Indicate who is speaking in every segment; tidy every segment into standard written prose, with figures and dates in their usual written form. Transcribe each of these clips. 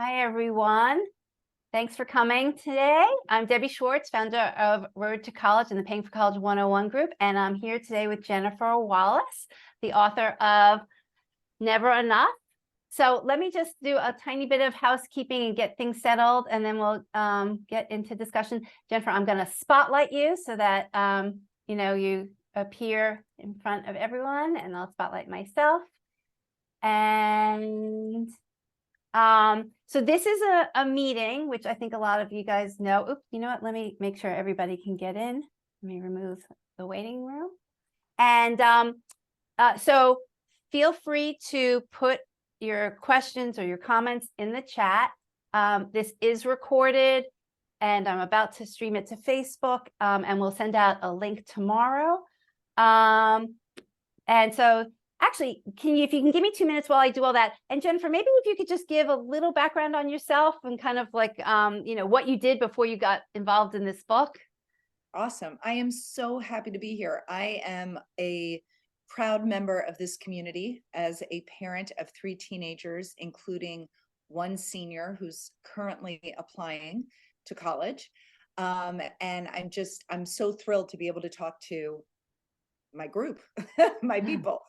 Speaker 1: Hi, everyone. Thanks for coming today. I'm Debbie Schwartz, founder of Road2College and the Paying for College 101 group, and I'm here today with Jennifer Wallace, the author of Never Enough. So let me just do a tiny bit of housekeeping and get things settled, and then we'll get into discussion. Jennifer, I'm going to spotlight you so that you appear in front of everyone, and I'll spotlight myself. And so this is a meeting, which I think a lot of you guys know. Oops, you know what? Let me make sure everybody can get in. Let me remove the waiting room. And so feel free to put your questions or your comments in the chat. This is recorded, and I'm about to stream it to Facebook, and we'll send out a link tomorrow. And so actually, if you can give me 2 minutes while I do all that. And Jennifer, maybe if you could just give a little background on yourself and kind of like, what you did before you got involved in this book.
Speaker 2: Awesome. I am so happy to be here. I am a proud member of this community as a parent of 3 teenagers, including 1 senior who's currently applying to college. And I'm so thrilled to be able to talk to my group, my people.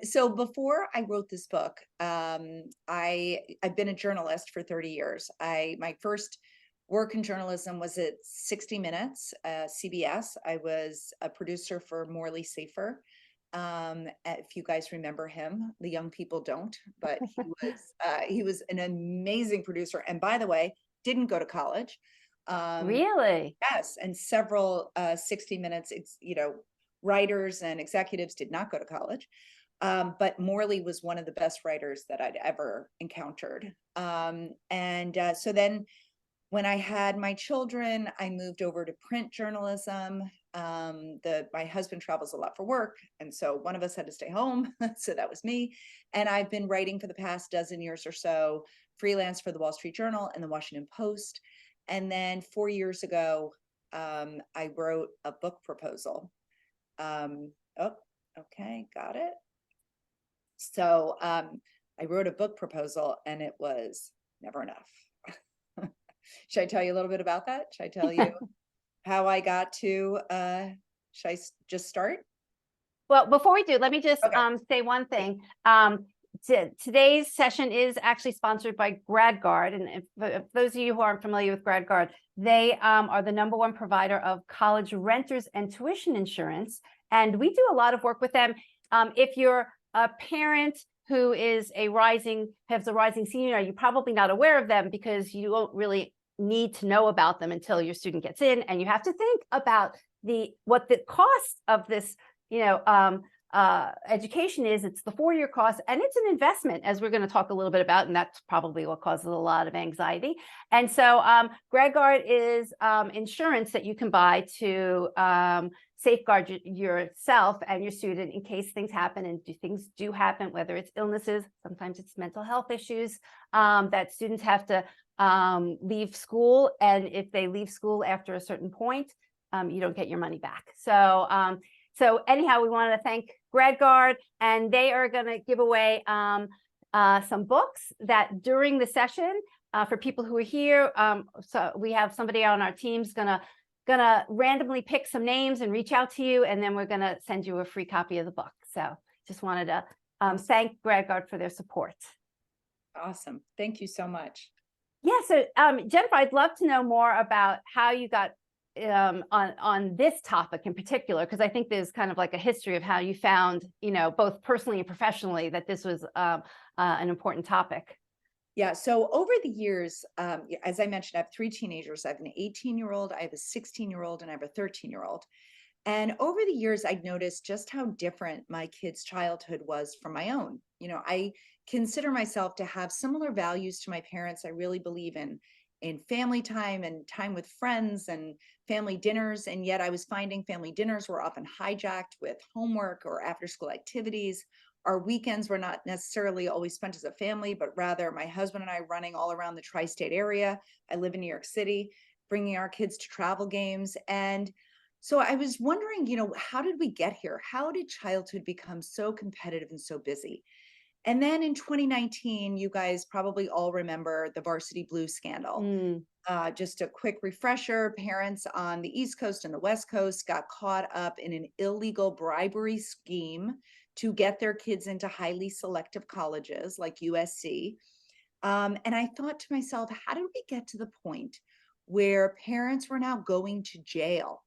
Speaker 2: So before I wrote this book, I've been a journalist for 30 years. My first work in journalism was at 60 Minutes, CBS. I was a producer for Morley Safer. If you guys remember him, the young people don't, but he was an amazing producer. And by the way, didn't go to college.
Speaker 1: Really?
Speaker 2: Yes, and several 60 Minutes, writers and executives did not go to college. But Morley was one of the best writers that I'd ever encountered. So then when I had my children, I moved over to print journalism. My husband travels a lot for work, and so one of us had to stay home. So that was me. And I've been writing for the past dozen years or so, freelance for the Wall Street Journal and the Washington Post. And then 4 years ago, I wrote a book proposal. Okay, got it. So I wrote a book proposal, and it was never enough. Should I tell you a little bit about that? Should I tell you how I got to, should I just start?
Speaker 1: Well, before we do, let me just say one thing. Today's session is actually sponsored by GradGuard. And if those of you who aren't familiar with GradGuard, they are the #1 provider of college renters and tuition insurance. And we do a lot of work with them. If you're a parent who has a rising senior, you're probably not aware of them because you don't really need to know about them until your student gets in. And you have to think about what the cost of this, education is. It's the 4-year cost, and it's an investment, as we're going to talk a little bit about, and that's probably what causes a lot of anxiety. And so GradGuard is insurance that you can buy to safeguard yourself and your student in case things happen, and things do happen, whether it's illnesses, sometimes it's mental health issues, that students have to leave school. And if they leave school after a certain point, you don't get your money back. So anyhow, we wanted to thank GradGuard, and they are going to give away some books that during the session for people who are here. So we have somebody on our team's gonna randomly pick some names and reach out to you, and then we're gonna send you a free copy of the book. So just wanted to thank GradGuard for their support.
Speaker 2: Awesome. Thank you so much.
Speaker 1: Yeah. So Jennifer, I'd love to know more about how you got on this topic in particular, because I think there's kind of like a history of how you found, both personally and professionally, that this was an important topic.
Speaker 2: Yeah. So over the years, as I mentioned, I have 3 teenagers. I have an 18-year-old, I have a 16-year-old, and I have a 13-year-old. And over the years, I'd noticed just how different my kids' childhood was from my own. I consider myself to have similar values to my parents. I really believe in family time and time with friends and family dinners. And yet I was finding family dinners were often hijacked with homework or after school activities. Our weekends were not necessarily always spent as a family, but rather my husband and I running all around the tri-state area. I live in New York City, bringing our kids to travel games. And so I was wondering, how did we get here? How did childhood become so competitive and so busy? And then in 2019, you guys probably all remember the Varsity Blues scandal.
Speaker 1: Mm,
Speaker 2: Just a quick refresher, parents on the East Coast and the West Coast got caught up in an illegal bribery scheme to get their kids into highly selective colleges like USC. And I thought to myself, how did we get to the point where parents were now going to jail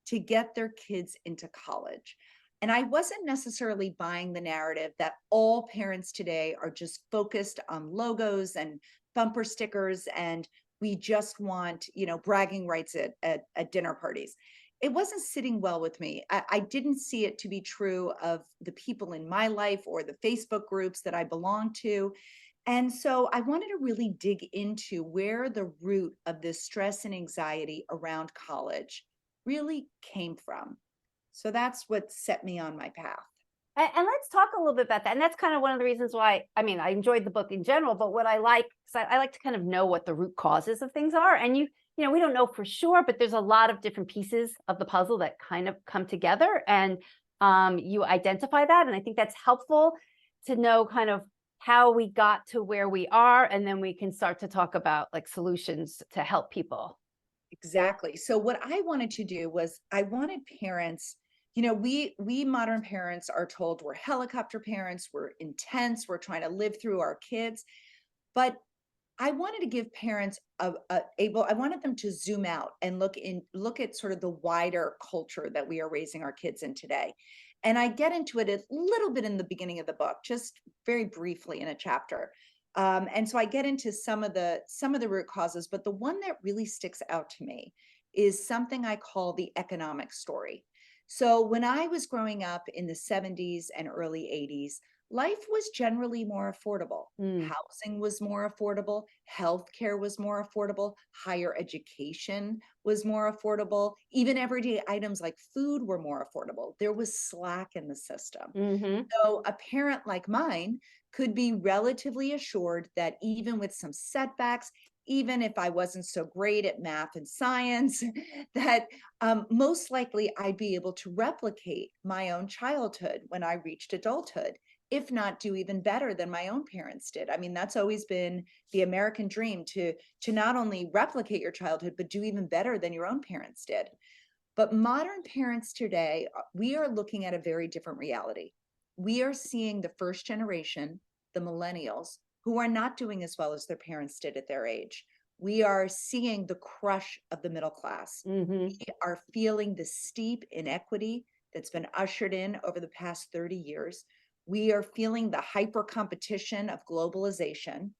Speaker 2: to get their kids into college? And I wasn't necessarily buying the narrative that all parents today are just focused on logos and bumper stickers and we just want, bragging rights at dinner parties. It wasn't sitting well with me. I didn't see it to be true of the people in my life or the Facebook groups that I belong to. And so I wanted to really dig into where the root of this stress and anxiety around college really came from. So that's what set me on my path.
Speaker 1: and let's talk a little bit about that. And that's kind of one of the reasons why, I mean, I enjoyed the book in general, but what I like, because I like to kind of know what the root causes of things are. And we don't know for sure, but there's a lot of different pieces of the puzzle that kind of come together, and you identify that. And I think that's helpful to know kind of how we got to where we are, and then we can start to talk about like solutions to help people.
Speaker 2: Exactly. So what I wanted to do was I wanted parents, we modern parents are told we're helicopter parents, we're intense, we're trying to live through our kids. But I wanted to give parents I wanted them to zoom out and look at sort of the wider culture that we are raising our kids in today. And I get into it a little bit in the beginning of the book, just very briefly in a chapter. And so I get into some of the root causes, but the one that really sticks out to me is something I call the economic story. So when I was growing up in the 70s and early 80s, life was generally more affordable.
Speaker 1: Mm,
Speaker 2: Housing was more affordable, healthcare was more affordable, higher education was more affordable, even everyday items like food were more affordable. There was slack in the system.
Speaker 1: hmm
Speaker 2: So a parent like mine could be relatively assured that even with some setbacks, even if I wasn't so great at math and science, that most likely I'd be able to replicate my own childhood when I reached adulthood, if not do even better than my own parents did. I mean, that's always been the American dream, to not only replicate your childhood, but do even better than your own parents did. But modern parents today, we are looking at a very different reality. We are seeing the first generation, the millennials, who are not doing as well as their parents did at their age. We are seeing the crush of the middle class.
Speaker 1: hmm
Speaker 2: We are feeling the steep inequity that's been ushered in over the past 30 years. We are feeling the hyper competition of globalization.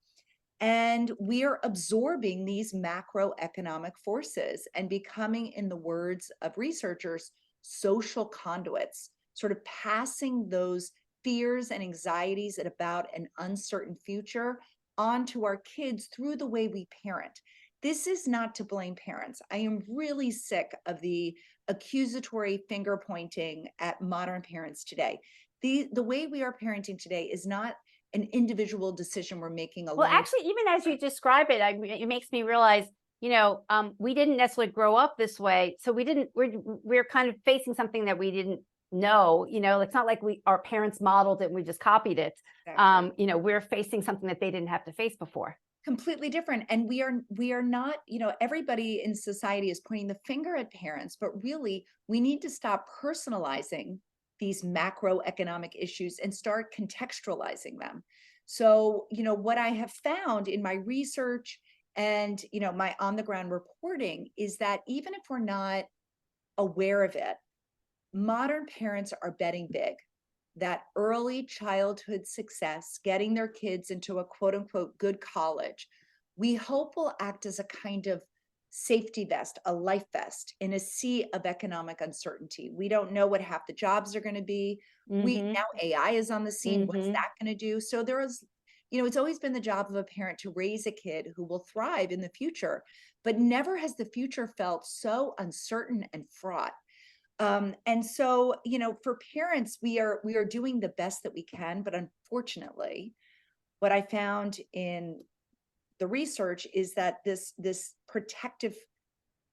Speaker 2: And we are absorbing these macroeconomic forces and becoming, in the words of researchers, social conduits, sort of passing those fears and anxieties about an uncertain future onto our kids through the way we parent. This is not to blame parents. I am really sick of the accusatory finger pointing at modern parents today. The way we are parenting today is not an individual decision we're making
Speaker 1: Well,
Speaker 2: alone.
Speaker 1: actually, even as you describe it, it makes me realize, we didn't necessarily grow up this way, so we're kind of facing something that we didn't know. It's not like our parents modeled it and we just copied it.
Speaker 2: Exactly.
Speaker 1: We're facing something that they didn't have to face before.
Speaker 2: Completely different. And we are not, everybody in society is pointing the finger at parents, but really we need to stop personalizing these macroeconomic issues and start contextualizing them. So, what I have found in my research and, my on the ground reporting is that even if we're not aware of it, modern parents are betting big that early childhood success, getting their kids into a quote unquote good college, we hope will act as a kind of safety vest, a life vest in a sea of economic uncertainty. We don't know what half the jobs are going to be. We
Speaker 1: hmm
Speaker 2: now AI is on the scene. What's
Speaker 1: hmm
Speaker 2: that going to do? So there is, it's always been the job of a parent to raise a kid who will thrive in the future, but never has the future felt so uncertain and fraught. And so, for parents, we are doing the best that we can, but unfortunately, what I found in the research is that this protective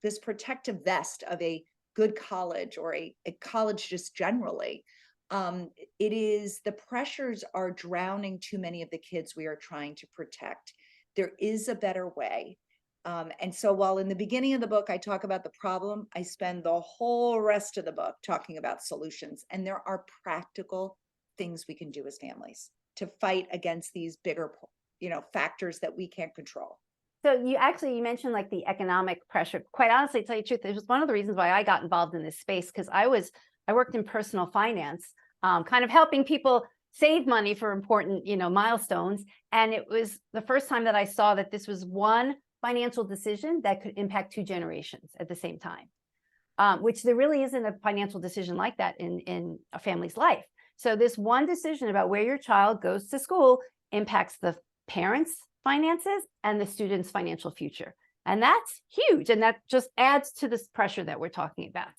Speaker 2: vest of a good college or a college just generally It is the pressures are drowning too many of the kids we are trying to protect. There is a better way. And so while in the beginning of the book, I talk about the problem, I spend the whole rest of the book talking about solutions. And there are practical things we can do as families to fight against these bigger, factors that we can't control.
Speaker 1: So you mentioned like the economic pressure. Quite honestly, to tell you the truth, it was one of the reasons why I got involved in this space, because I worked in personal finance, kind of helping people save money for important, milestones. And it was the first time that I saw that this was one financial decision that could impact two generations at the same time, which there really isn't a financial decision like that in a family's life. So this one decision about where your child goes to school impacts the parents' finances and the student's financial future. And that's huge. And that just adds to this pressure that we're talking about.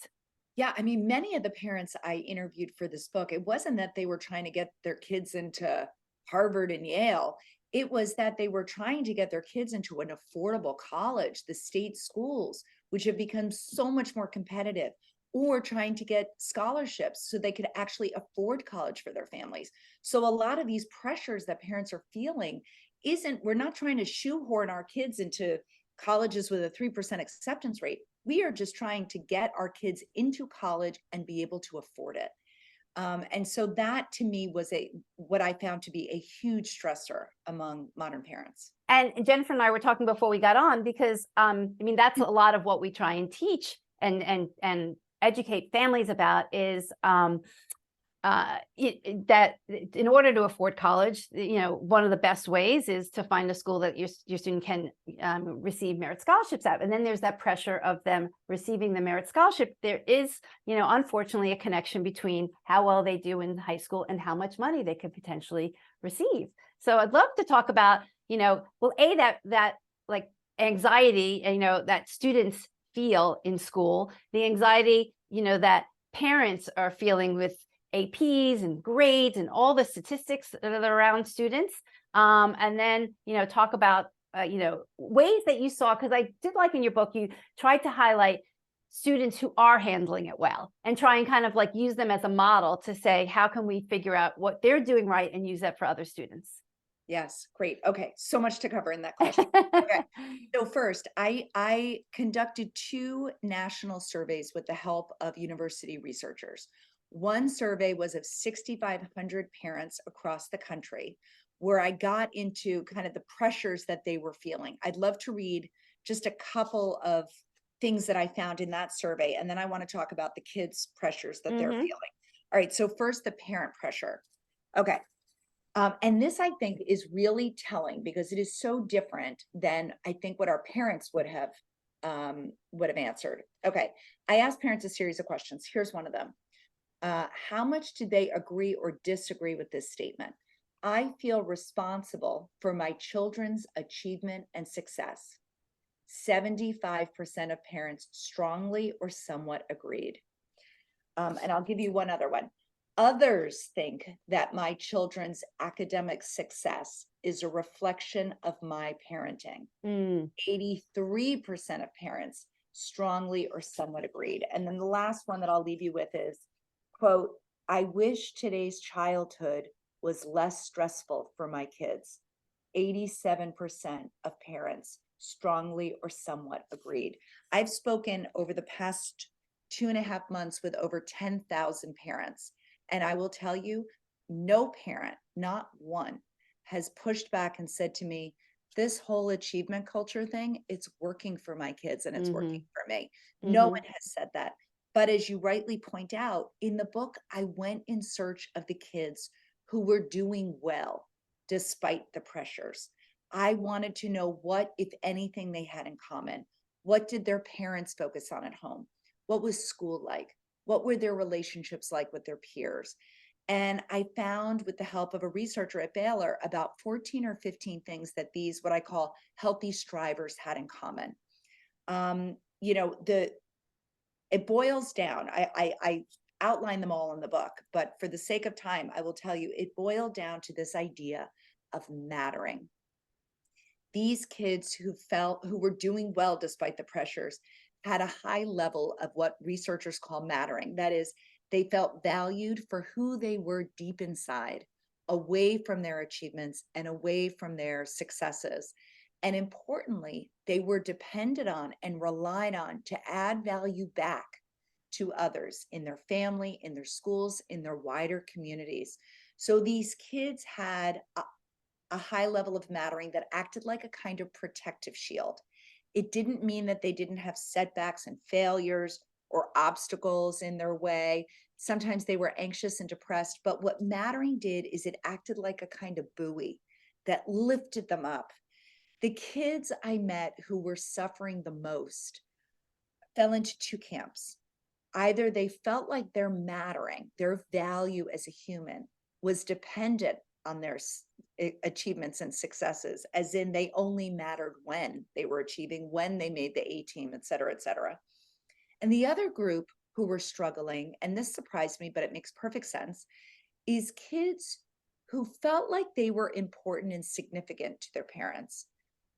Speaker 2: Yeah, I mean, many of the parents I interviewed for this book, it wasn't that they were trying to get their kids into Harvard and Yale. It was that they were trying to get their kids into an affordable college, the state schools, which have become so much more competitive, or trying to get scholarships so they could actually afford college for their families. So a lot of these pressures that parents are feeling we're not trying to shoehorn our kids into colleges with a 3% acceptance rate. We are just trying to get our kids into college and be able to afford it. And so that to me was what I found to be a huge stressor among modern parents.
Speaker 1: And Jennifer and I were talking before we got on, because that's a lot of what we try and teach and educate families about is that in order to afford college, one of the best ways is to find a school that your student can receive merit scholarships at. And then there's that pressure of them receiving the merit scholarship. There is, unfortunately, a connection between how well they do in high school and how much money they could potentially receive. So I'd love to talk about, that like anxiety, that students feel in school, the anxiety, that parents are feeling with APs and grades and all the statistics that are around students. And then, talk about, ways that you saw, because I did like in your book, you tried to highlight students who are handling it well and try and kind of like use them as a model to say, how can we figure out what they're doing right and use that for other students?
Speaker 2: Yes, great. Okay, so much to cover in that question. Okay. So first, I conducted 2 national surveys with the help of university researchers. One survey was of 6,500 parents across the country, where I got into kind of the pressures that they were feeling. I'd love to read just a couple of things that I found in that survey, and then I want to talk about the kids' pressures that they're feeling. All right, so first, the parent pressure. Okay. And this, I think, is really telling because it is so different than I think what our parents would have answered. Okay, I asked parents a series of questions. Here's one of them. How much do they agree or disagree with this statement? I feel responsible for my children's achievement and success. 75% of parents strongly or somewhat agreed. And I'll give you one other one. Others think that my children's academic success is a reflection of my parenting. 83% of parents strongly or somewhat agreed. And then the last one that I'll leave you with is, quote, I wish today's childhood was less stressful for my kids. 87% of parents strongly or somewhat agreed. I've spoken over the past 2.5 months with over 10,000 parents. And I will tell you, no parent, not one, has pushed back and said to me, this whole achievement culture thing, it's working for my kids and it's working for me. No one has said that. But as you rightly point out, in the book, I went in search of the kids who were doing well despite the pressures. I wanted to know what, if anything, they had in common. What did their parents focus on at home? What was school like? What were their relationships like with their peers? And I found, with the help of a researcher at Baylor, about 14 or 15 things that these, what I call healthy strivers, had in common. It boils down, I outline them all in the book, but for the sake of time, I will tell you, it boiled down to this idea of mattering. These kids who were doing well despite the pressures had a high level of what researchers call mattering. That is, They felt valued for who they were deep inside, away from their achievements and away from their successes. And importantly, they were depended on and relied on to add value back to others in their family, in their schools, in their wider communities. So these kids had a high level of mattering that acted like a kind of protective shield. It didn't mean that they didn't have setbacks and failures or obstacles in their way. Sometimes they were anxious and depressed, but what mattering did is it acted like a kind of buoy that lifted them up. The kids I met who were suffering the most fell into two camps. Either they felt like their mattering, their value as a human was dependent on their achievements and successes, as in they only mattered when they were achieving, when they made the A team, et cetera, et cetera. And the other group who were struggling, and this surprised me, but it makes perfect sense, is kids who felt like they were important and significant to their parents,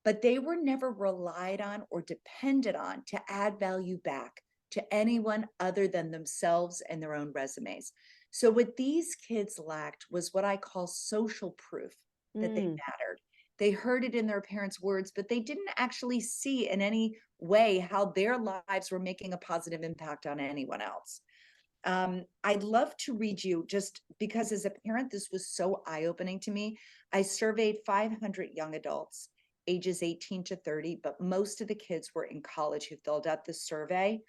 Speaker 2: but they were never relied on or depended on to add value back to anyone other than themselves and their own resumes. So what these kids lacked was what I call social proof that they mattered. They heard it in their parents' words, but they didn't actually see in any way how their lives were making a positive impact on anyone else. I'd love to read you, just because as a parent, this was so eye-opening to me. I surveyed 500 young adults, ages 18 to 30, but most of the kids were in college who filled out this survey.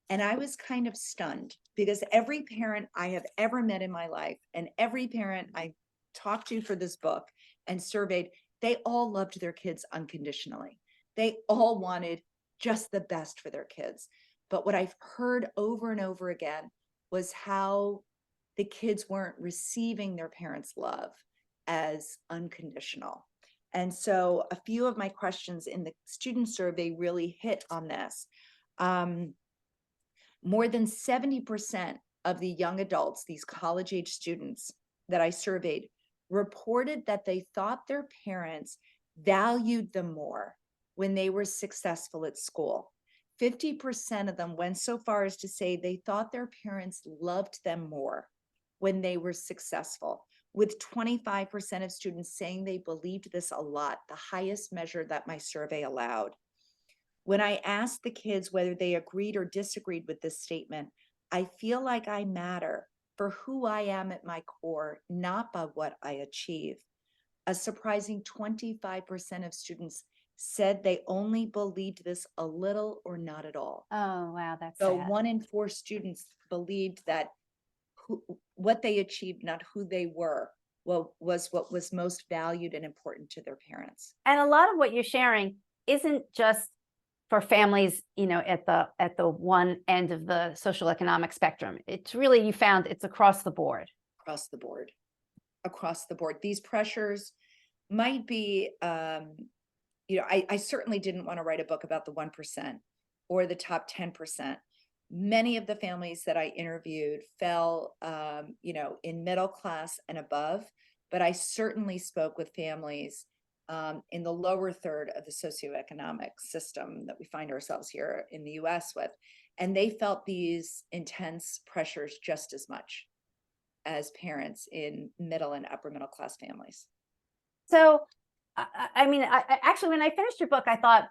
Speaker 2: And I was kind of stunned because every parent I have ever met in my life and every parent I talked to for this book and surveyed, they all loved their kids unconditionally. They all wanted just the best for their kids. But what I've heard over and over again was how the kids weren't receiving their parents' love as unconditional. And so a few of my questions in the student survey really hit on this. More than 70% of the young adults, these college-age students that I surveyed, reported that they thought their parents valued them more when they were successful at school. 50% of them went so far as to say they thought their parents loved them more when they were successful, with 25% of students saying they believed this a lot, the highest measure that my survey allowed. When I asked the kids whether they agreed or disagreed with this statement, I feel like I matter for who I am at my core, not by what I achieve. A surprising 25% of students said they only believed this a little or not at all.
Speaker 1: Oh, wow, that's
Speaker 2: So
Speaker 1: sad.
Speaker 2: 1 in 4 students believed that what they achieved, not who they were, was what was most valued and important to their parents.
Speaker 1: And a lot of what you're sharing isn't just for families, at the one end of the social economic spectrum. It's really, you found it's across the board.
Speaker 2: Across the board. Across the board. These pressures might be, I certainly didn't want to write a book about the 1% or the top 10%. Many of the families that I interviewed fell, in middle class and above, but I certainly spoke with families in the lower third of the socioeconomic system that we find ourselves here in the US with. And they felt these intense pressures just as much as parents in middle and upper middle class families.
Speaker 1: So, actually, when I finished your book, I thought,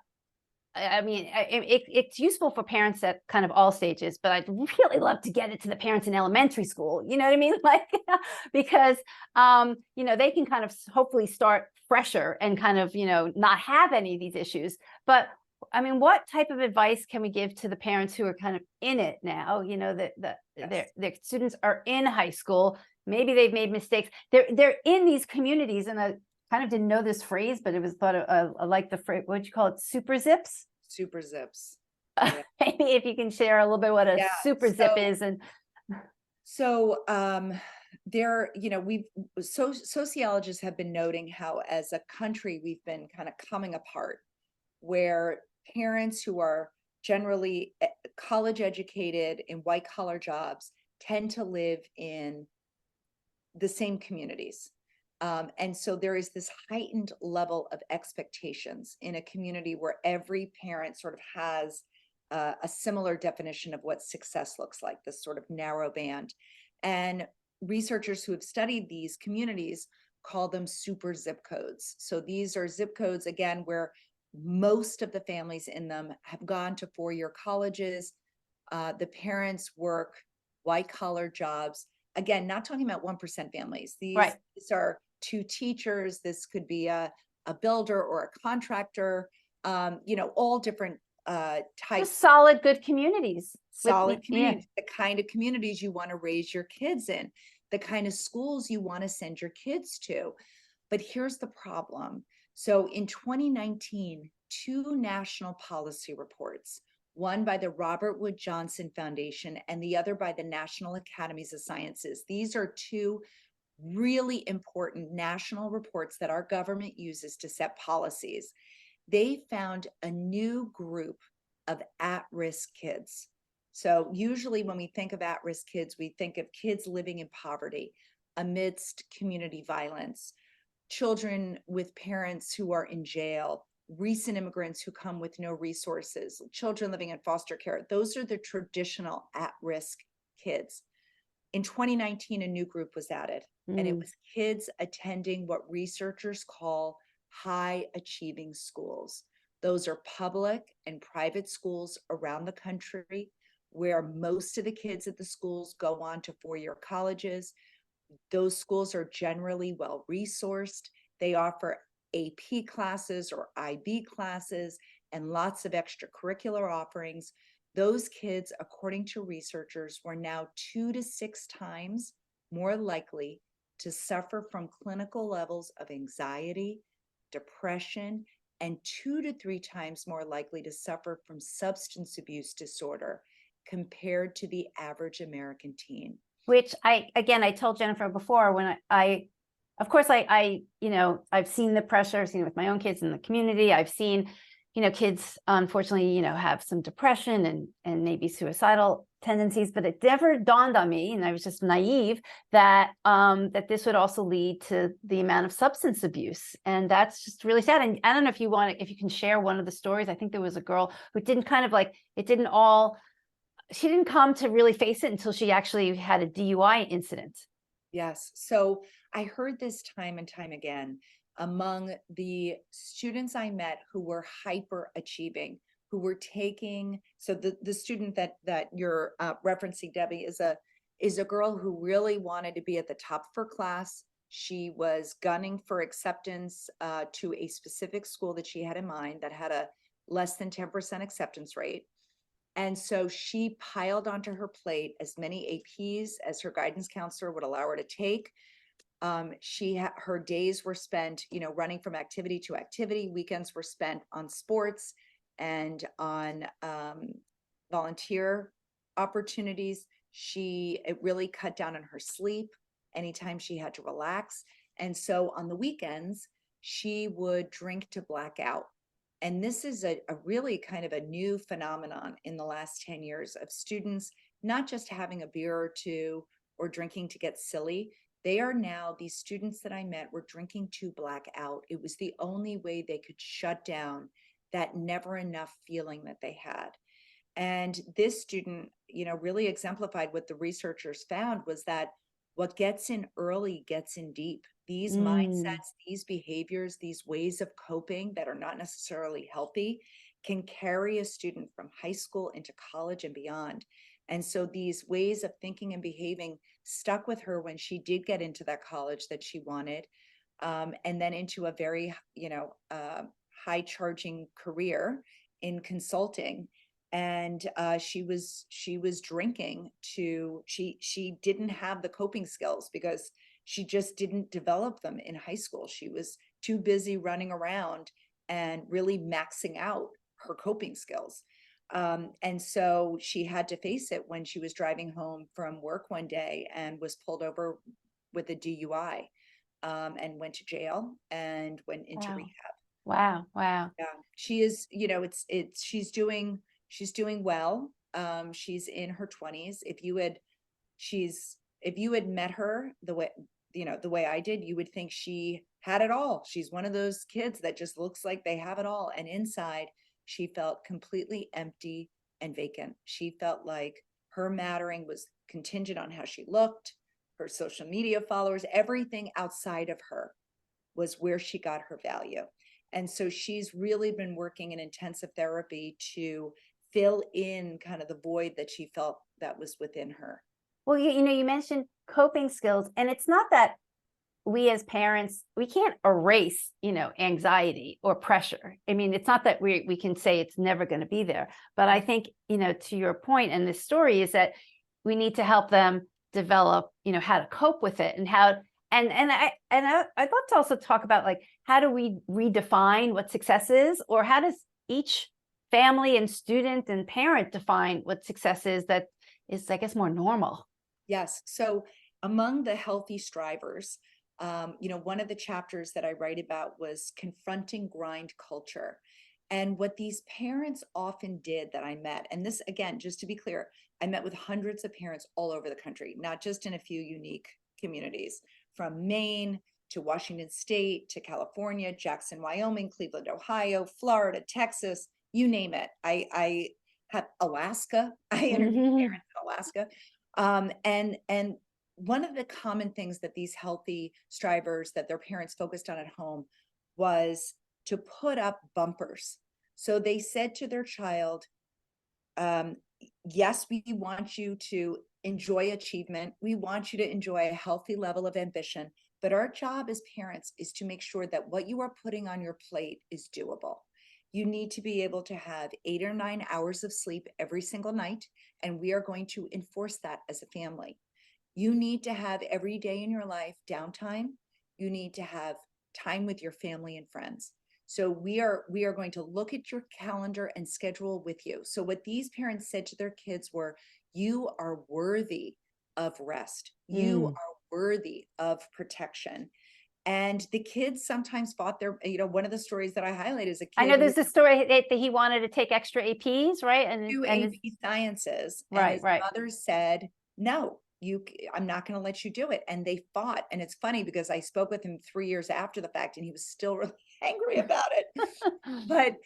Speaker 1: it's useful for parents at kind of all stages, but I'd really love to get it to the parents in elementary school. You know what I mean? Like, because, they can kind of hopefully start fresher and kind of, not have any of these issues. But what type of advice can we give to the parents who are kind of in it now? Their students are in high school. Maybe they've made mistakes. They're in these communities, and I kind of didn't know this phrase, but it was thought of like the phrase, what'd you call it? Super zips?
Speaker 2: Super zips.
Speaker 1: Yeah. Maybe if you can share a little bit what a super zip is. And
Speaker 2: so sociologists have been noting how as a country, we've been kind of coming apart, where parents who are generally college educated in white collar jobs tend to live in the same communities. And so there is this heightened level of expectations in a community where every parent sort of has a similar definition of what success looks like, this sort of narrow band. And researchers who have studied these communities call them super zip codes. So these are zip codes, again, where most of the families in them have gone to four-year colleges. The parents work white collar jobs. Again, not talking about 1% families.
Speaker 1: Right.
Speaker 2: These are two teachers. This could be a builder or a contractor, all different types.
Speaker 1: Just solid, good communities.
Speaker 2: Solid
Speaker 1: Yeah.
Speaker 2: communities, the kind of communities you want to raise your kids in, the kind of schools you want to send your kids to. But here's the problem. So in 2019, two national policy reports, one by the Robert Wood Johnson Foundation and the other by the National Academies of Sciences. These are two really important national reports that our government uses to set policies. They found a new group of at-risk kids. So usually when we think of at-risk kids, we think of kids living in poverty amidst community violence, children with parents who are in jail, recent immigrants who come with no resources, children living in foster care. Those are the traditional at-risk kids. In 2019, a new group was added, and it was kids attending what researchers call high achieving schools. Those are public and private schools around the country where most of the kids at the schools go on to four-year colleges. Those schools are generally well resourced. They offer AP classes or IB classes and lots of extracurricular offerings. Those kids, according to researchers, were now 2 to 6 times more likely to suffer from clinical levels of anxiety, depression, and 2 to 3 times more likely to suffer from substance abuse disorder compared to the average American teen.
Speaker 1: Which I told Jennifer before when of course, I've seen the pressure, I've seen it with my own kids in the community. I've seen, kids, unfortunately, have some depression and maybe suicidal tendencies, but it never dawned on me, and I was just naive, that that this would also lead to the amount of substance abuse. And that's just really sad. And I don't know if you can share one of the stories. I think there was a girl who didn't she didn't come to really face it until she actually had a DUI incident.
Speaker 2: Yes. So I heard this time and time again among the students I met who were hyper achieving, who were taking, so the student that you're referencing, Debbie, is a girl who really wanted to be at the top of her class. She was gunning for acceptance to a specific school that she had in mind that had a less than 10% acceptance rate. And so she piled onto her plate as many APs as her guidance counselor would allow her to take. Her days were spent, running from activity to activity. Weekends were spent on sports and on volunteer opportunities. It really cut down on her sleep anytime she had to relax. And so on the weekends, she would drink to black out. And this is a really kind of a new phenomenon in the last 10 years of students, not just having a beer or two or drinking to get silly. These students that I met were drinking to black out. It was the only way they could shut down that never enough feeling that they had. And this student, really exemplified what the researchers found was that what gets in early gets in deep. These mindsets, these behaviors, these ways of coping that are not necessarily healthy can carry a student from high school into college and beyond. And so these ways of thinking and behaving stuck with her when she did get into that college that she wanted, and then into a very, high charging career in consulting. And she was drinking she didn't have the coping skills because she just didn't develop them in high school. She was too busy running around and really maxing out her coping skills. And so she had to face it when she was driving home from work one day and was pulled over with a DUI, and went to jail and went into
Speaker 1: Wow.
Speaker 2: rehab.
Speaker 1: Wow.
Speaker 2: Yeah, she is, she's doing well. She's in her 20s. If you had met her the way I did, you would think she had it all. She's one of those kids that just looks like they have it all. And inside, she felt completely empty, and vacant. She felt like her mattering was contingent on how she looked, her social media followers, everything outside of her was where she got her value. And so she's really been working in intensive therapy to fill in kind of the void that she felt that was within her.
Speaker 1: Well, you mentioned coping skills, and it's not that we as parents, we can't erase, anxiety or pressure. I mean, it's not that we can say it's never going to be there, but I think, to your point in this story is that we need to help them develop, how to cope with it and how, and I'd love to also talk about, like, how do we redefine what success is, or how does each family and student and parent define what success is that is, I guess, more normal?
Speaker 2: Yes. So among the healthy strivers, one of the chapters that I write about was confronting grind culture. And what these parents often did that I met, and this, again, just to be clear, I met with hundreds of parents all over the country, not just in a few unique communities, from Maine to Washington State to California, Jackson, Wyoming, Cleveland, Ohio, Florida, Texas, you name it. I have Alaska. I interviewed parents in Alaska. And one of the common things that these healthy strivers that their parents focused on at home was to put up bumpers. So they said to their child, yes, we want you to enjoy achievement. We want you to enjoy a healthy level of ambition. But our job as parents is to make sure that what you are putting on your plate is doable. You need to be able to have 8 or 9 hours of sleep every single night, and we are going to enforce that as a family. You need to have every day in your life downtime. You need to have time with your family and friends. So we are going to look at your calendar and schedule with you. So what these parents said to their kids were, you are worthy of rest. You are worthy of protection. And the kids sometimes fought their, one of the stories that I highlight is a kid.
Speaker 1: I know there's a story that he wanted to take extra APs, right?
Speaker 2: Do AP sciences. And his mother said, no, I'm not going to let you do it. And they fought. And it's funny because I spoke with him 3 years after the fact, and he was still really angry about it. But,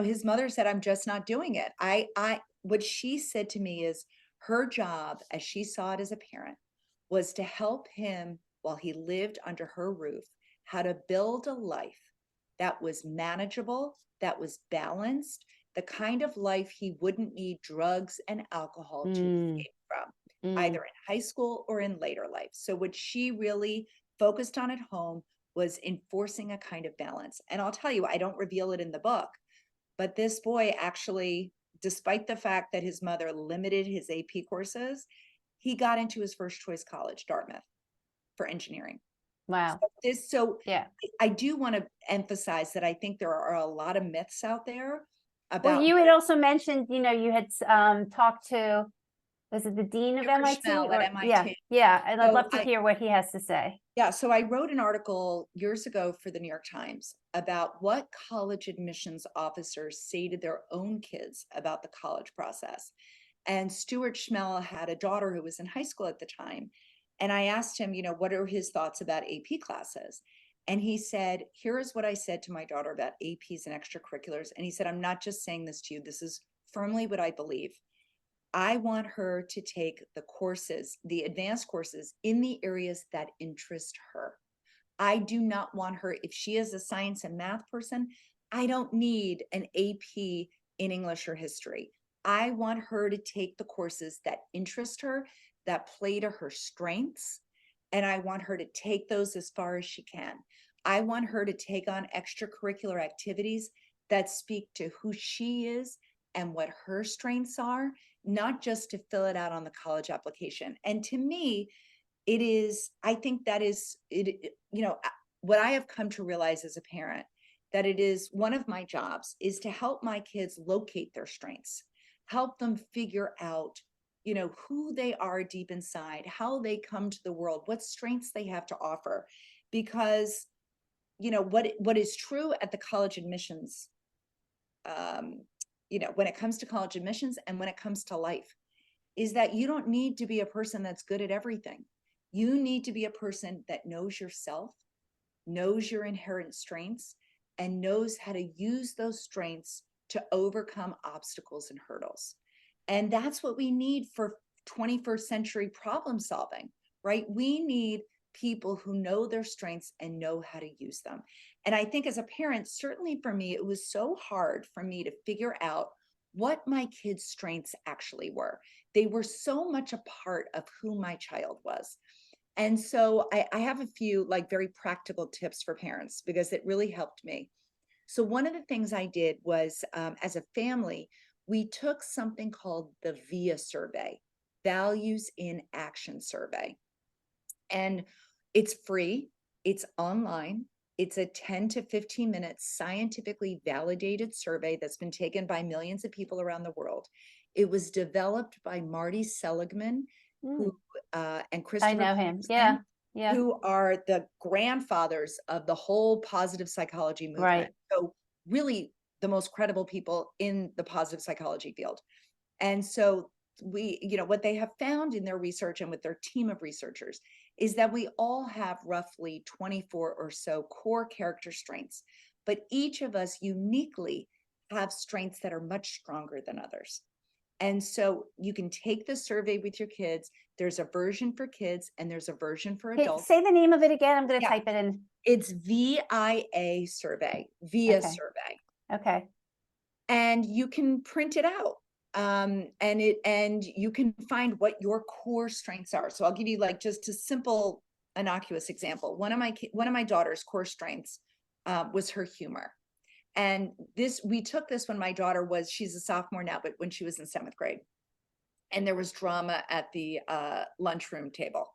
Speaker 2: his mother said, I'm just not doing it. What she said to me is her job, as she saw it as a parent, was to help him while he lived under her roof, how to build a life that was manageable, that was balanced, the kind of life he wouldn't need drugs and alcohol to escape from, either in high school or in later life. So what she really focused on at home was enforcing a kind of balance. And I'll tell you, I don't reveal it in the book, but this boy actually, despite the fact that his mother limited his AP courses, he got into his first choice college, Dartmouth, for engineering.
Speaker 1: Wow.
Speaker 2: Yeah. I do want to emphasize that I think there are a lot of myths out there about.
Speaker 1: Well, you had also mentioned, you had talked to, was it the dean of MIT?
Speaker 2: At MIT.
Speaker 1: Yeah. And I'd love to hear what he has to say.
Speaker 2: Yeah. So I wrote an article years ago for the New York Times about what college admissions officers say to their own kids about the college process. And Stuart Schmell had a daughter who was in high school at the time. And I asked him, what are his thoughts about AP classes? And he said, here is what I said to my daughter about APs and extracurriculars. And he said, I'm not just saying this to you. This is firmly what I believe. I want her to take the courses, the advanced courses, in the areas that interest her. I do not want her, if she is a science and math person, I don't need an AP in English or history. I want her to take the courses that interest her, that play to her strengths, and I want her to take those as far as she can. I want her to take on extracurricular activities that speak to who she is and what her strengths are, not just to fill it out on the college application. And to me, I think that is, what I have come to realize as a parent, that it is one of my jobs is to help my kids locate their strengths, help them figure out, who they are deep inside, how they come to the world, what strengths they have to offer. Because, what is true at the college admissions, when it comes to college admissions and when it comes to life, is that you don't need to be a person that's good at everything. You need to be a person that knows yourself, knows your inherent strengths, and knows how to use those strengths to overcome obstacles and hurdles. And that's what we need for 21st century problem solving, right? We need people who know their strengths and know how to use them. And I think as a parent, certainly for me, it was so hard for me to figure out what my kids' strengths actually were. They were so much a part of who my child was. And so I have a few like very practical tips for parents because it really helped me. So one of the things I did was, as a family, we took something called the VIA survey, Values in Action Survey. And it's free, it's online, it's a 10 to 15 minute scientifically validated survey that's been taken by millions of people around the world. It was developed by Marty Seligman, who and
Speaker 1: I
Speaker 2: Christopher
Speaker 1: know him.
Speaker 2: Peterson,
Speaker 1: Yeah. Yeah.
Speaker 2: who are the grandfathers of the whole positive psychology movement.
Speaker 1: Right.
Speaker 2: So really the most credible people in the positive psychology field. And so we, what they have found in their research and with their team of researchers is that we all have roughly 24 or so core character strengths, but each of us uniquely have strengths that are much stronger than others. And so you can take the survey with your kids. There's a version for kids and there's a version for adults.
Speaker 1: Say the name of it again. I'm going to
Speaker 2: Yeah.
Speaker 1: type it in.
Speaker 2: It's VIA survey, VIA
Speaker 1: Okay.
Speaker 2: survey.
Speaker 1: Okay.
Speaker 2: And you can print it out. And you can find what your core strengths are. So I'll give you like just a simple, innocuous example. One of my daughter's core strengths was her humor. And we took this when my daughter she's a sophomore now, but when she was in 7th grade, and there was drama at the lunchroom table.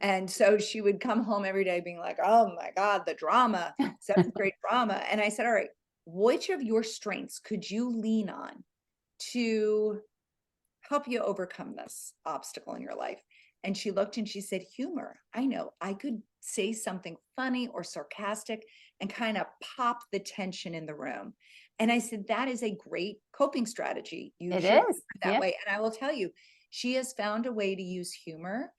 Speaker 2: And so she would come home every day being like, oh my God, the drama, 7th grade drama. And I said, all right, which of your strengths could you lean on to help you overcome this obstacle in your life? And she looked and she said, humor. I know I could say something funny or sarcastic and kind of pop the tension in the room. And I said, that is a great coping strategy.
Speaker 1: It is
Speaker 2: that way. And I will tell you, she has found a way to use humor.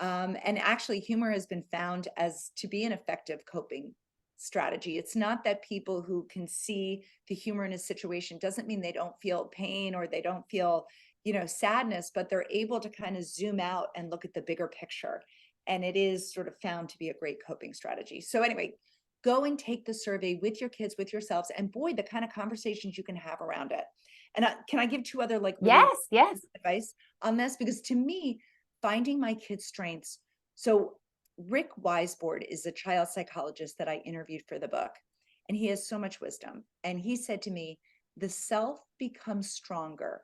Speaker 2: And actually humor has been found to be an effective coping strategy. It's not that people who can see the humor in a situation doesn't mean they don't feel pain or they don't feel, sadness, but they're able to kind of zoom out and look at the bigger picture. And it is sort of found to be a great coping strategy. So anyway, go and take the survey with your kids, with yourselves, and boy, the kind of conversations you can have around it. And can I give 2 other really
Speaker 1: yes
Speaker 2: advice on this? Because to me, finding my kids' strengths. So Rick Weisbord is a child psychologist that I interviewed for the book, and he has so much wisdom. And he said to me, the self becomes stronger,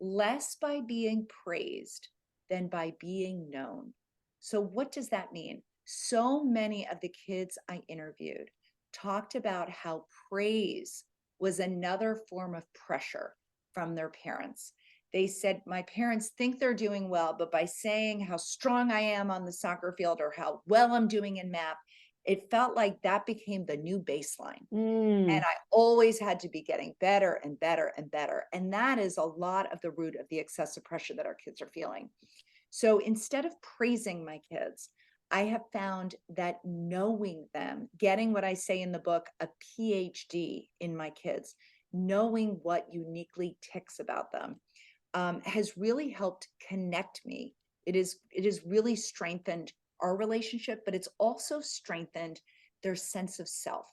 Speaker 2: less by being praised than by being known. So what does that mean? So many of the kids I interviewed talked about how praise was another form of pressure from their parents. They said, my parents think they're doing well, but by saying how strong I am on the soccer field or how well I'm doing in math, it felt like that became the new baseline. And I always had to be getting better and better and better. And that is a lot of the root of the excessive pressure that our kids are feeling. So instead of praising my kids, I have found that knowing them, getting what I say in the book, a PhD in my kids, knowing what uniquely ticks about them, has really helped connect me. It is really strengthened our relationship, but it's also strengthened their sense of self.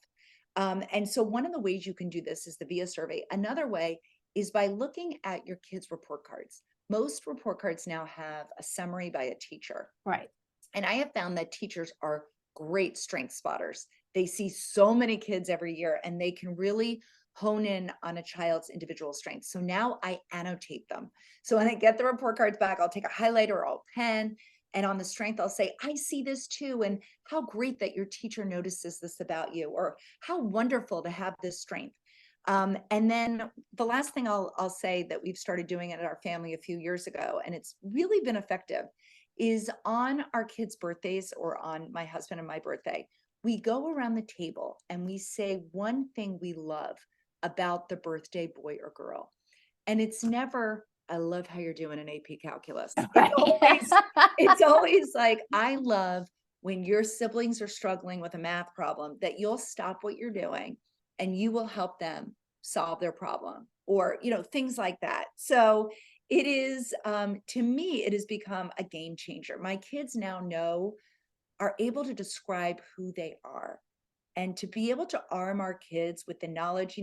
Speaker 2: And so one of the ways you can do this is the VIA survey. Another way is by looking at your kids' report cards. Most report cards now have a summary by a teacher.
Speaker 1: Right.
Speaker 2: And I have found that teachers are great strength spotters. They see so many kids every year and they can really hone in on a child's individual strengths. So now I annotate them. So when I get the report cards back, I'll take a highlighter or a pen, and on the strength, I'll say, I see this too. And how great that your teacher notices this about you, or how wonderful to have this strength. And then the last thing I'll say that we've started doing it at our family a few years ago, and it's really been effective, is on our kids' birthdays or on my husband and my birthday, we go around the table and we say one thing we love about the birthday boy or girl. And it's never, I love how you're doing in AP calculus.
Speaker 1: Right.
Speaker 2: It's always like, I love when your siblings are struggling with a math problem, that you'll stop what you're doing and you will help them solve their problem, or, things like that. So it is, to me, it has become a game changer. My kids now are able to describe who they are, and to be able to arm our kids with the knowledge.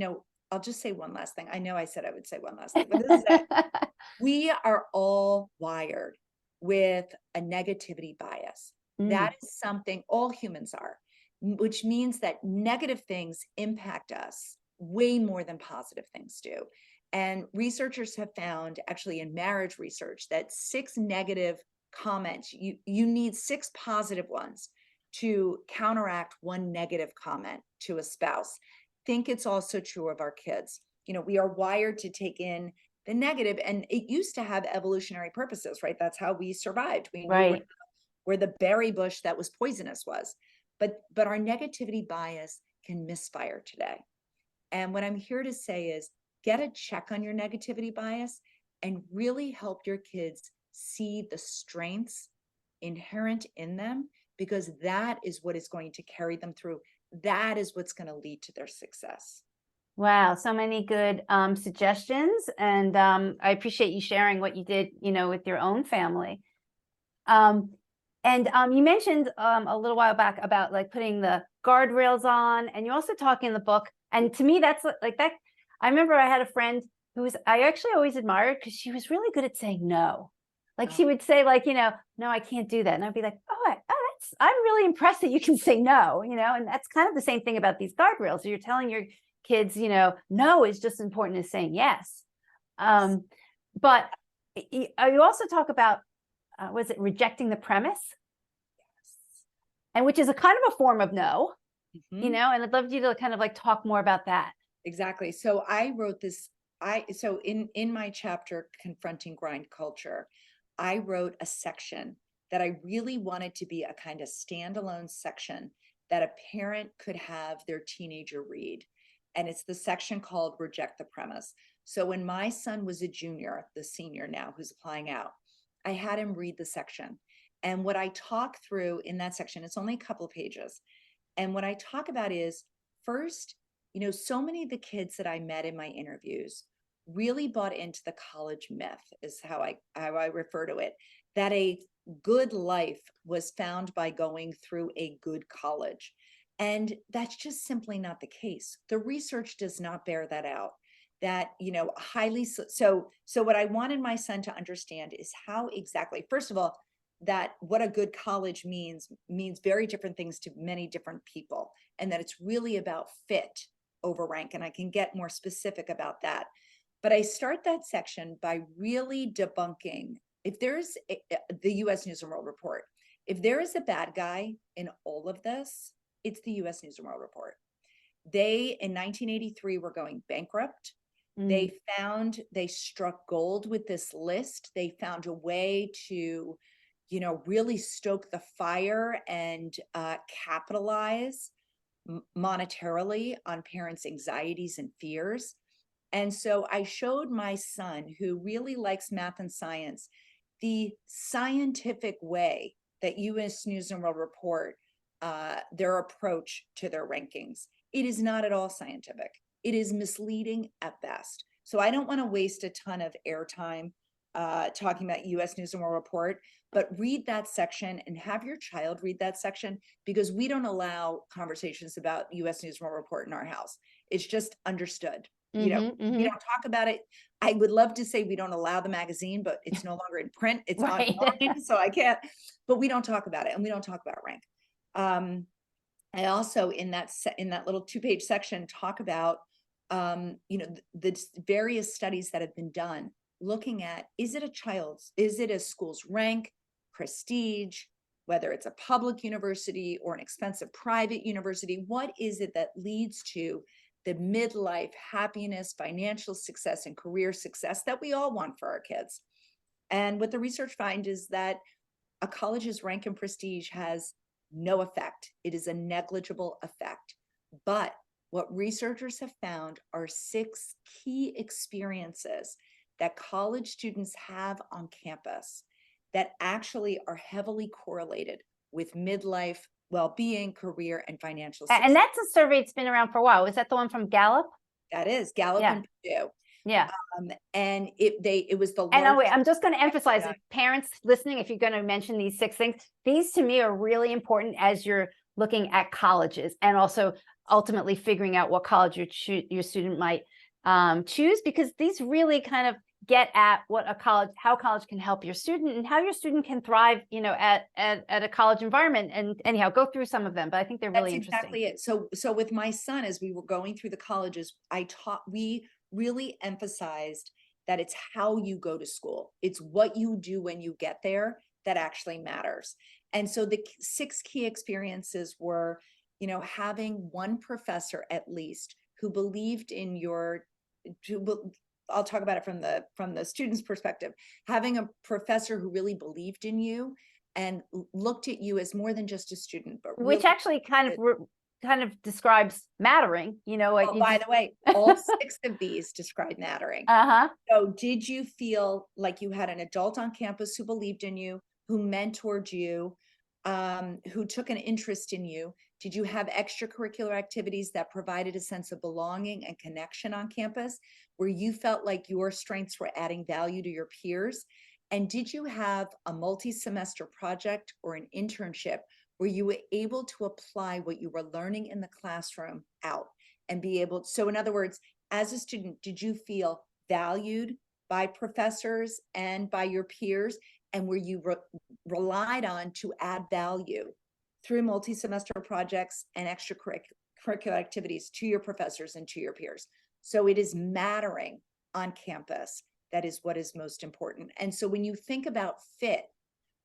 Speaker 2: I'll just say one last thing. I know I said I would say one last thing, but this is it. We are all wired with a negativity bias. That is something all humans are, which means that negative things impact us way more than positive things do. And researchers have found, actually in marriage research, that 6 negative comments, you need 6 positive ones to counteract 1 negative comment to a spouse. Think it's also true of our kids. We are wired to take in the negative, and it used to have evolutionary purposes, right? That's how we survived. We knew where the berry bush that was poisonous was. But our negativity bias can misfire today. And what I'm here to say is, get a check on your negativity bias and really help your kids see the strengths inherent in them, because that is what is going to carry them through. That is what's going to lead to their success.
Speaker 1: Wow, so many good suggestions, and I appreciate you sharing what you did, with your own family. And you mentioned a little while back about like putting the guardrails on, and you also talk in the book. And to me, that's like that. I remember I had a friend I actually always admired, because she was really good at saying no. Like she would say like, no, I can't do that. And I'd be like, I'm really impressed that you can say no, and that's kind of the same thing about these guardrails. You're telling your kids, no is just as important as saying yes. But you also talk about, was it rejecting the premise?
Speaker 2: Yes.
Speaker 1: And which is a kind of a form of no,
Speaker 2: Mm-hmm.
Speaker 1: and I'd love you to kind of like talk more about that.
Speaker 2: Exactly. So I wrote this, so in my chapter, Confronting Grind Culture, I wrote a section that I really wanted to be a kind of standalone section that a parent could have their teenager read. And it's the section called Reject the Premise. So when my son was a junior, the senior now who's applying out, I had him read the section. And what I talk through in that section, it's only a couple of pages. And what I talk about is, first, so many of the kids that I met in my interviews really bought into the college myth, is how I refer to it, that a good life was found by going through a good college. And that's just simply not the case. The research does not bear that out. That, highly so what I wanted my son to understand is how exactly, first of all, that what a good college means very different things to many different people, and that it's really about fit over rank. And I can get more specific about that. But I start that section by really debunking, if there's the US News and World Report, if there is a bad guy in all of this, it's the US News and World Report. They, in 1983, were going bankrupt. They struck gold with this list. They found a way to, really stoke the fire and capitalize monetarily on parents' anxieties and fears. And so I showed my son, who really likes math and science, the scientific way that US News and World Report, their approach to their rankings. It is not at all scientific. It is misleading at best. So I don't want to waste a ton of airtime talking about US News and World Report, but read that section and have your child read that section, because we don't allow conversations about US News and World Report in our house. It's just understood. We don't talk about it. I would love to say we don't allow the magazine, but it's no longer in print. It's online, so I can't, but we don't talk about it, and we don't talk about rank. I also, in that little 2-page section, talk about, the various studies that have been done looking at, is it a school's rank, prestige, whether it's a public university or an expensive private university? What is it that leads to the midlife happiness, financial success, and career success that we all want for our kids? And what the research finds is that a college's rank and prestige has no effect. It is a negligible effect. But what researchers have found are 6 key experiences that college students have on campus that actually are heavily correlated with midlife well-being, career, and financial success.
Speaker 1: And that's a survey that's been around for a while. Was that the one from Gallup?
Speaker 2: That is Gallup
Speaker 1: Yeah.
Speaker 2: and Purdue.
Speaker 1: Yeah.
Speaker 2: And it was the
Speaker 1: And
Speaker 2: largest.
Speaker 1: I'm just going to emphasize, if parents listening, if you're going to mention these 6 things, these to me are really important as you're looking at colleges, and also ultimately figuring out what college your student might choose, because these really kind of get at what how college can help your student, and how your student can thrive, at a college environment. And anyhow, go through some of them, but I think they're really
Speaker 2: That's
Speaker 1: interesting.
Speaker 2: exactly it. So with my son, as we were going through the colleges, we really emphasized that it's how you go to school. It's what you do when you get there that actually matters. And so the 6 key experiences were, having one professor at least who believed in I'll talk about it from the student's perspective. Having a professor who really believed in you and looked at you as more than just a student, but
Speaker 1: Which
Speaker 2: really
Speaker 1: actually kind of describes mattering, like
Speaker 2: Oh, by the way, all 6 of these describe mattering.
Speaker 1: Uh-huh.
Speaker 2: So did you feel like you had an adult on campus who believed in you, who mentored you, who took an interest in you? Did you have extracurricular activities that provided a sense of belonging and connection on campus, where you felt like your strengths were adding value to your peers? And did you have a multi-semester project or an internship where you were able to apply what you were learning in the classroom out and be able to, so in other words, as a student, did you feel valued by professors and by your peers? And were you relied on to add value through multi-semester projects and extracurricular activities to your professors and to your peers? So it is mattering on campus. That is what is most important. And so when you think about fit,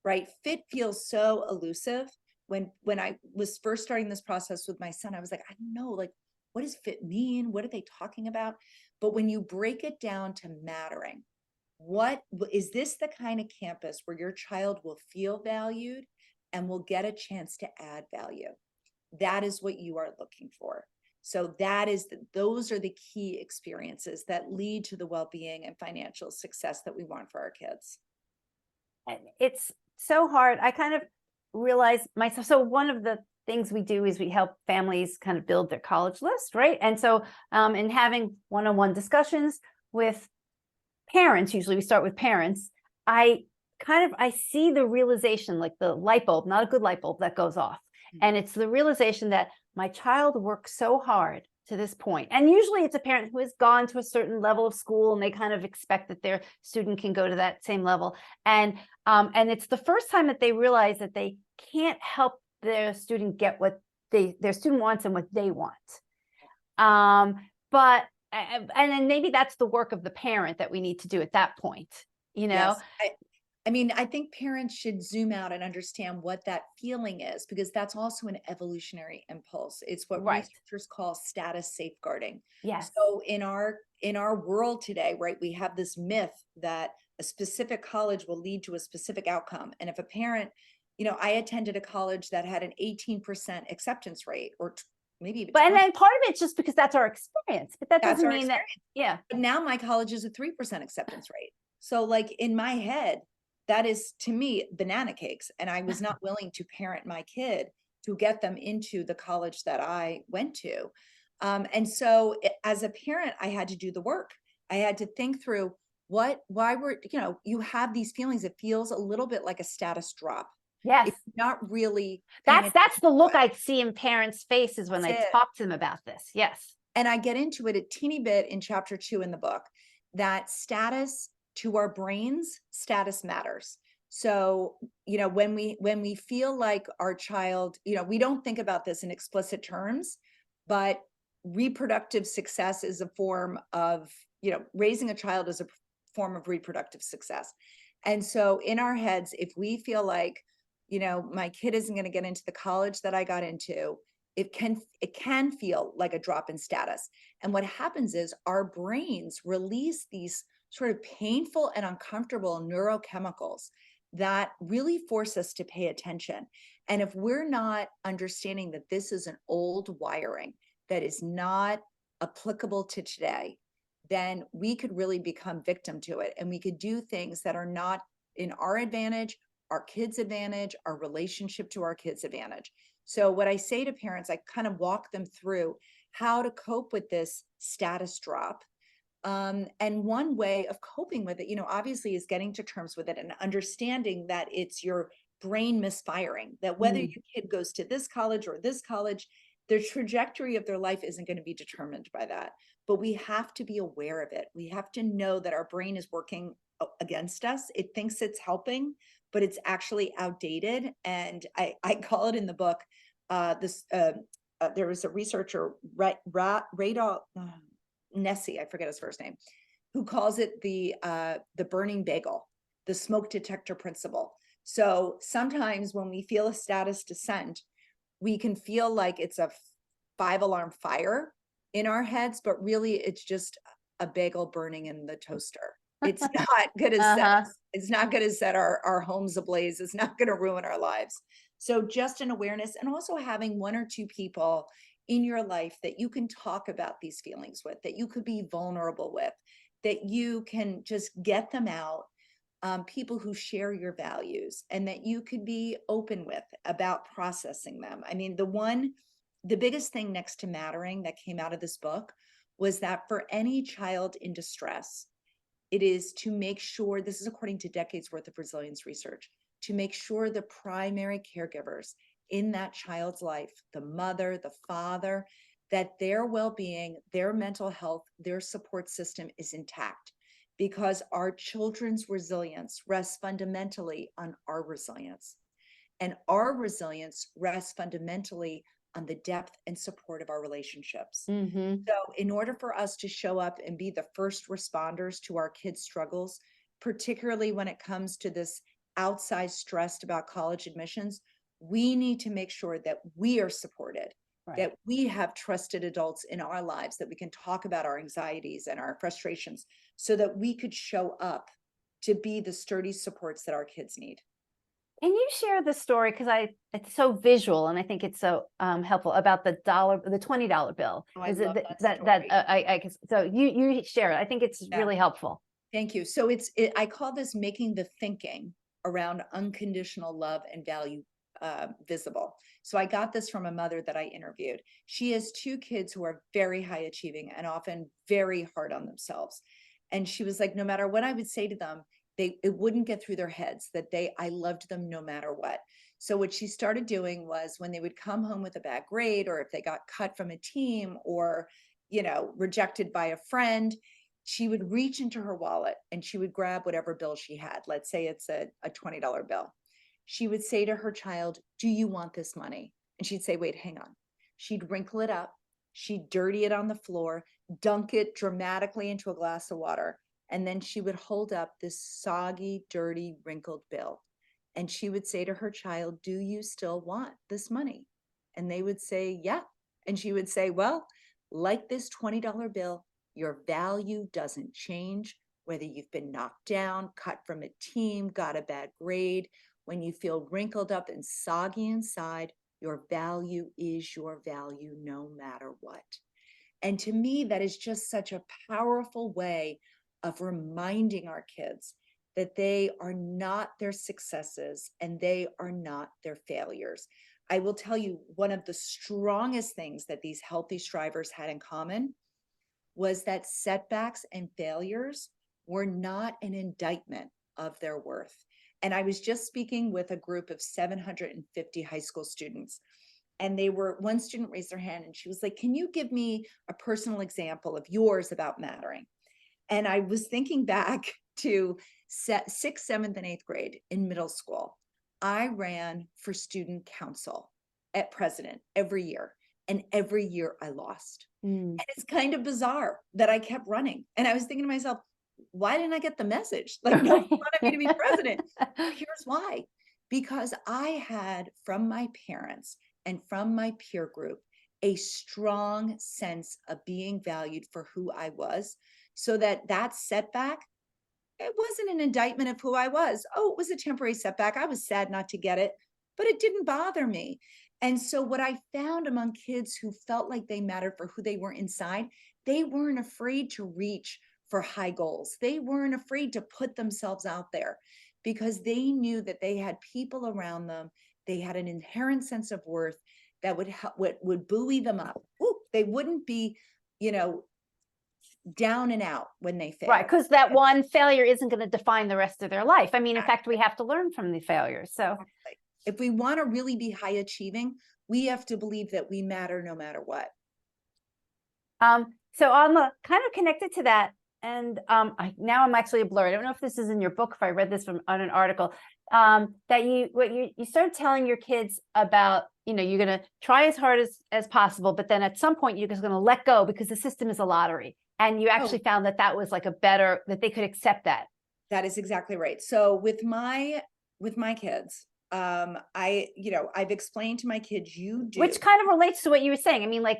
Speaker 2: right, fit feels so elusive. When I was first starting this process with my son, I was like, I don't know, like, what does fit mean? What are they talking about? But when you break it down to mattering, what is this the kind of campus where your child will feel valued and will get a chance to add value? That is what you are looking for. So those are the key experiences that lead to the well-being and financial success that we want for our kids.
Speaker 1: And it's so hard. I kind of realize myself. So one of the things we do is we help families kind of build their college list, right? And so in having one-on-one discussions with parents, usually we start with parents, I see the realization, like the light bulb, not a good light bulb, that goes off. And it's the realization that my child worked so hard to this point. And usually it's a parent who has gone to a certain level of school, and they kind of expect that their student can go to that same level. And it's the first time that they realize that they can't help their student get what their student wants and what they want. But then maybe that's the work of the parent that we need to do at that point,
Speaker 2: Yes. I mean, I think parents should zoom out and understand what that feeling is, because that's also an evolutionary impulse. It's what
Speaker 1: Right.
Speaker 2: researchers call status safeguarding.
Speaker 1: Yes.
Speaker 2: So in our world today, right, we have this myth that a specific college will lead to a specific outcome. And if a parent, I attended a college that had an 18% acceptance rate, or maybe even
Speaker 1: But
Speaker 2: 20.
Speaker 1: and then part of it's just because that's our experience, but that
Speaker 2: That's
Speaker 1: doesn't
Speaker 2: our
Speaker 1: mean that, yeah.
Speaker 2: But now my college is a 3% acceptance rate. So like in my head, that is to me banana cakes. And I was not willing to parent my kid to get them into the college that I went to. And so as a parent, I had to do the work. I had to think through why you have these feelings. It feels a little bit like a status drop.
Speaker 1: Yes.
Speaker 2: It's not really. Paying
Speaker 1: That's the
Speaker 2: attention to
Speaker 1: look
Speaker 2: it.
Speaker 1: I see in parents' faces when
Speaker 2: That's
Speaker 1: I
Speaker 2: it.
Speaker 1: talk to them about this. Yes.
Speaker 2: And I get into it a teeny bit in chapter 2 in the book, that status, to our brains, status matters. So, when we feel like our child, we don't think about this in explicit terms, but reproductive success is a form of, raising a child is a form of reproductive success. And so in our heads, if we feel like, my kid isn't going to get into the college that I got into, it can feel like a drop in status. And what happens is our brains release these sort of painful and uncomfortable neurochemicals that really force us to pay attention. And if we're not understanding that this is an old wiring that is not applicable to today, then we could really become victim to it. And we could do things that are not in our advantage, our kids' advantage, our relationship to our kids' advantage. So what I say to parents, I kind of walk them through, how to cope with this status drop. And one way of coping with it, obviously is getting to terms with it and understanding that it's your brain misfiring, that whether
Speaker 1: Mm.
Speaker 2: your kid goes to this college or this college, the trajectory of their life isn't going to be determined by that. But we have to be aware of it. We have to know that our brain is working against us. It thinks it's helping, but it's actually outdated. And I call it in the book, there was a researcher, Radol Nessie, I forget his first name, who calls it the burning bagel, the smoke detector principle. So sometimes when we feel a status descent, we can feel like it's a 5-alarm fire in our heads, but really it's just a bagel burning in the toaster. It's not going to
Speaker 1: Uh-huh.
Speaker 2: it's not going to set our homes ablaze. It's not going to ruin our lives. So just an awareness, and also having 1 or 2 people in your life that you can talk about these feelings with, that you could be vulnerable with, that you can just get them out, people who share your values and that you could be open with about processing them. I mean, the biggest thing next to mattering that came out of this book was that for any child in distress, it is to make sure, this is according to decades worth of resilience research, to make sure the primary caregivers in that child's life, the mother, the father, that their well-being, their mental health, their support system is intact, because our children's resilience rests fundamentally on our resilience. And our resilience rests fundamentally on the depth and support of our relationships.
Speaker 1: Mm-hmm.
Speaker 2: So in order for us to show up and be the first responders to our kids' struggles, particularly when it comes to this outsized stress about college admissions, we need to make sure that we are supported,
Speaker 1: Right.
Speaker 2: that we have trusted adults in our lives, that we can talk about our anxieties and our frustrations so that we could show up to be the sturdy supports that our kids need.
Speaker 1: Can you share the story? Because it's so visual, and I think it's so helpful, about the $20 bill.
Speaker 2: Oh, I
Speaker 1: Is it
Speaker 2: love that
Speaker 1: that
Speaker 2: story.
Speaker 1: I guess so? You share it. I think it's
Speaker 2: Yeah.
Speaker 1: really helpful.
Speaker 2: Thank you. So I call this making the thinking around unconditional love and value visible. So I got this from a mother that I interviewed. She has 2 kids who are very high achieving and often very hard on themselves. And she was like, no matter what I would say to them, it wouldn't get through their heads that I loved them no matter what. So what she started doing was, when they would come home with a bad grade, or if they got cut from a team, or rejected by a friend, she would reach into her wallet and she would grab whatever bill she had. Let's say it's a $20 bill. She would say to her child, do you want this money? And she'd say, wait, hang on. She'd wrinkle it up. She'd dirty it on the floor, dunk it dramatically into a glass of water. And then she would hold up this soggy, dirty, wrinkled bill. And she would say to her child, do you still want this money? And they would say, yeah. And she would say, well, like this $20 bill, your value doesn't change, whether you've been knocked down, cut from a team, got a bad grade. When you feel wrinkled up and soggy inside, your value is your value no matter what. And to me, that is just such a powerful way of reminding our kids that they are not their successes and they are not their failures. I will tell you, one of the strongest things that these healthy strivers had in common was that setbacks and failures were not an indictment of their worth. And I was just speaking with a group of 750 high school students. And one student raised their hand and she was like, can you give me a personal example of yours about mattering? And I was thinking back to 6th, 7th, and 8th grade in middle school. I ran for student council at president every year. And every year I lost.
Speaker 1: Mm.
Speaker 2: And it's kind of bizarre that I kept running. And I was thinking to myself, why didn't I get the message? Like, no one wanted me to be president. Here's why. Because I had, from my parents and from my peer group, a strong sense of being valued for who I was, so that setback, it wasn't an indictment of who I was. Oh, it was a temporary setback. I was sad not to get it, but it didn't bother me. And so what I found among kids who felt like they mattered for who they were inside, they weren't afraid to reach for high goals. They weren't afraid to put themselves out there because they knew that they had people around them. They had an inherent sense of worth that would buoy them up. Ooh, They wouldn't be, you know, down and out when they fail.
Speaker 1: Right, because that one failure isn't going to define the rest of their life. I mean, in fact, we have to learn from the failures. So
Speaker 2: if we want to really be high achieving, we have to believe that we matter no matter what.
Speaker 1: So on the kind of connected to that, and now I'm actually a blur. I don't know if this is in your book, if I read this from on an article, that you start telling your kids about, you're going to try as hard as possible, but then at some point you're just going to let go because the system is a lottery. And you actually found that was like that they could accept that.
Speaker 2: That is exactly right. So with my kids, I've explained to my kids,
Speaker 1: which kind of relates to what you were saying. I mean, like,